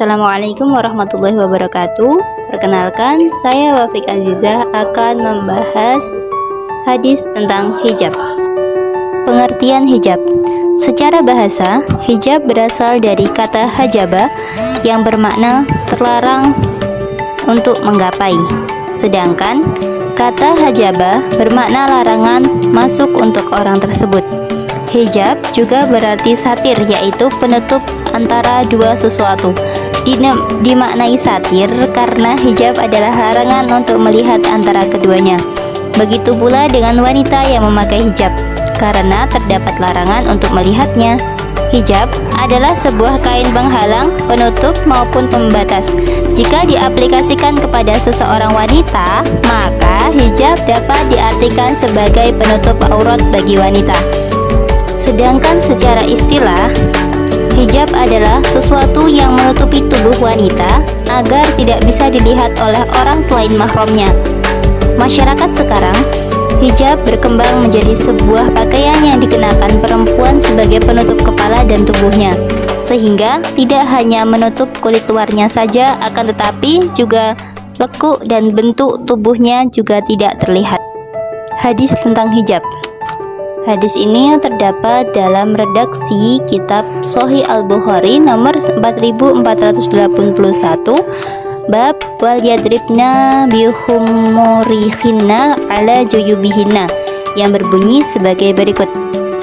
Assalamualaikum warahmatullahi wabarakatuh. Perkenalkan, saya Wafik Azizah akan membahas hadis tentang hijab. Pengertian hijab. Secara bahasa, hijab berasal dari kata hajaba yang bermakna terlarang untuk menggapai. Sedangkan kata hajaba bermakna larangan masuk untuk orang tersebut. Hijab juga berarti satir, yaitu penutup antara dua sesuatu. Dimaknai satir karena hijab adalah larangan untuk melihat antara keduanya. Begitu pula dengan wanita yang memakai hijab, karena terdapat larangan untuk melihatnya. Hijab adalah sebuah kain penghalang, penutup maupun pembatas. Jika diaplikasikan kepada seseorang wanita, maka hijab dapat diartikan sebagai penutup aurat bagi wanita. Sedangkan secara istilah, hijab adalah sesuatu yang menutupi tubuh wanita agar tidak bisa dilihat oleh orang selain mahramnya. Masyarakat sekarang, hijab berkembang menjadi sebuah pakaian yang dikenakan perempuan sebagai penutup kepala dan tubuhnya, sehingga tidak hanya menutup kulit luarnya saja, akan tetapi juga lekuk dan bentuk tubuhnya juga tidak terlihat. Hadis tentang hijab. Hadis ini terdapat dalam redaksi kitab Sahih Al-Bukhari nomor 4481, bab wal yadribna bihumurihinna ala juyubihinna, yang berbunyi sebagai berikut: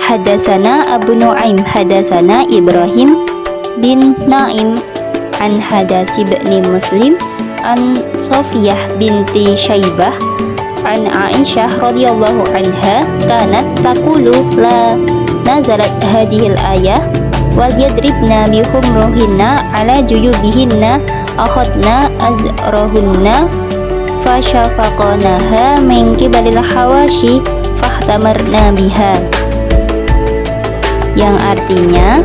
Hadasana Abu Nuaim hadasana Ibrahim bin Naim an Hadasi bin Muslim an Sofiyah binti Syaibah an Aisyah radhiyallahu anha kanat taqulu la nazalat hadhil ayah wal yadribna bihumruhinna ala juyubihinna akhadna azrahunna fashafaqnaha min qibalil hawashi fahtamarna biha, yang artinya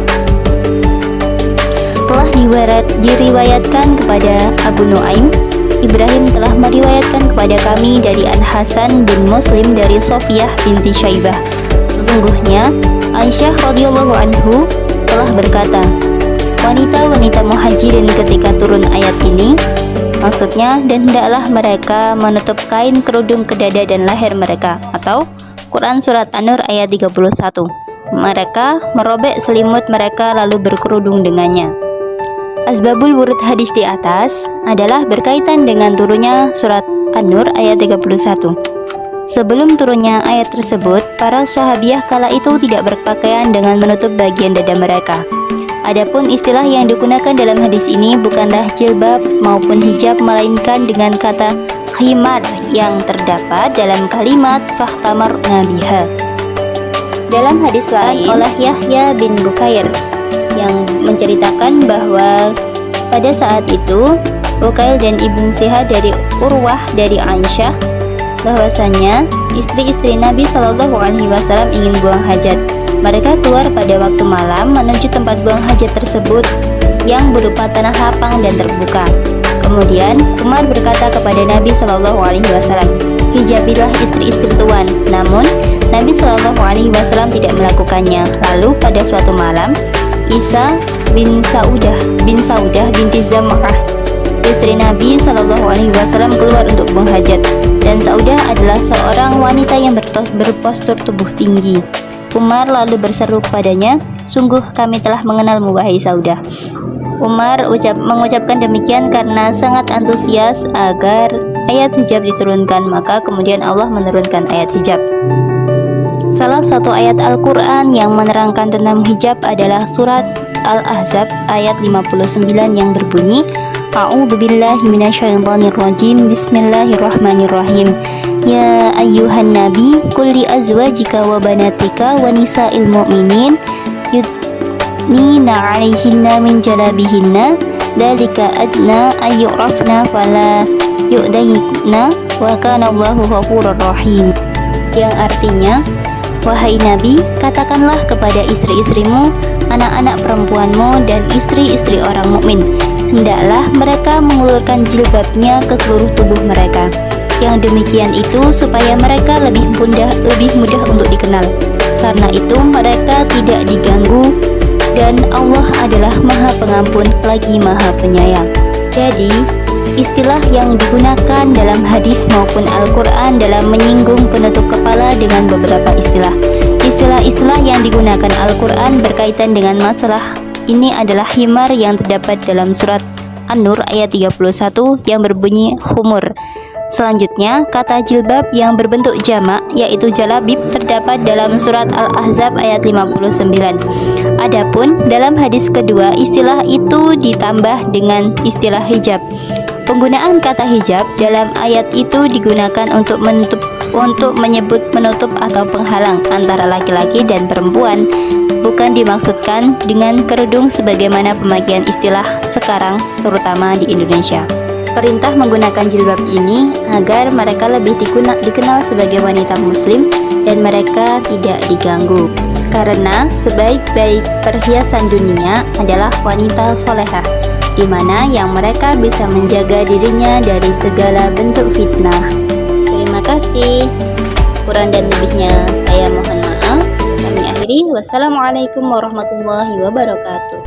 telah diriwayatkan kepada Abu Nuaim, Ibrahim telah meriwayatkan kepada kami dari Al-Hasan bin Muslim dari Sofiyah binti Syaibah. Sesungguhnya Aisyah radhiyallahu anhu telah berkata, wanita-wanita muhajirin ketika turun ayat ini, maksudnya, dan hendaklah mereka menutup kain kerudung ke dada dan leher mereka, atau Quran Surat An-Nur ayat 31. Mereka merobek selimut mereka lalu berkerudung dengannya. Asbabul wurud hadis di atas adalah berkaitan dengan turunnya surat An-Nur ayat 31. Sebelum turunnya ayat tersebut, para sahabiah kala itu tidak berpakaian dengan menutup bagian dada mereka. Adapun istilah yang digunakan dalam hadis ini bukanlah jilbab maupun hijab, melainkan dengan kata khimar yang terdapat dalam kalimat fahtamarna biha. Dalam hadis lain oleh Yahya bin Bukair yang menceritakan bahwa pada saat itu Ukail dan Ibnu Sihab dari Urwah dari Aisyah bahwasanya istri-istri Nabi Shallallahu Alaihi Wasallam ingin buang hajat. Mereka keluar pada waktu malam menuju tempat buang hajat tersebut yang berupa tanah lapang dan terbuka. Kemudian Umar berkata kepada Nabi Shallallahu Alaihi Wasallam, hijabilah istri-istri Tuan. Namun Nabi Shallallahu Alaihi Wasallam tidak melakukannya. Lalu pada suatu malam, Isa bin Saudah binti Zam'ah, istri Nabi Shallallahu Alaihi Wasallam, keluar untuk buang hajat, dan Saudah adalah seorang wanita yang berpostur tubuh tinggi. Umar lalu berseru padanya, sungguh kami telah mengenalmu wahai Saudah. Umar mengucapkan demikian karena sangat antusias agar ayat hijab diturunkan, maka kemudian Allah menurunkan ayat hijab. Salah satu ayat Al-Quran yang menerangkan tentang hijab adalah surat Al-Ahzab ayat 59 yang berbunyi, A'udzubillahi minasyaitonirrajim, Bismillahirrahmanirrahim. Ya ayyuhan nabi, kulli azwajika wa banatika wa nisa'il mu'minin yudnina 'alaihinna min jalabihinna, dzalika adna ayyurafna fala yu'daina wa kana Allahu ghafurur rahim. Yang artinya, wahai Nabi, katakanlah kepada istri-istrimu, anak-anak perempuanmu, dan istri-istri orang mukmin, hendaklah mereka mengulurkan jilbabnya ke seluruh tubuh mereka. Yang demikian itu supaya mereka lebih mudah untuk dikenal. Karena itu mereka tidak diganggu dan Allah adalah Maha Pengampun lagi Maha Penyayang. Jadi, istilah yang digunakan dalam hadis maupun Al-Quran dalam menyinggung penutup kepala dengan beberapa istilah. Istilah-istilah yang digunakan Al-Quran berkaitan dengan masalah ini adalah himar yang terdapat dalam surat An-Nur ayat 31 yang berbunyi khumur. Selanjutnya, kata jilbab yang berbentuk jamak yaitu jalabib terdapat dalam surat Al-Ahzab ayat 59. Adapun dalam hadis kedua, istilah itu ditambah dengan istilah hijab. Penggunaan kata hijab dalam ayat itu digunakan untuk menyebut menutup atau penghalang antara laki-laki dan perempuan, bukan dimaksudkan dengan kerudung sebagaimana pemakaian istilah sekarang terutama di Indonesia. Perintah menggunakan jilbab ini agar mereka lebih dikenal sebagai wanita muslim dan mereka tidak diganggu. Karena sebaik-baik perhiasan dunia adalah wanita solehah, di mana yang mereka bisa menjaga dirinya dari segala bentuk fitnah. Terima kasih. Kurang dan lebihnya saya mohon maaf. Kami akhiri. Wassalamualaikum warahmatullahi wabarakatuh.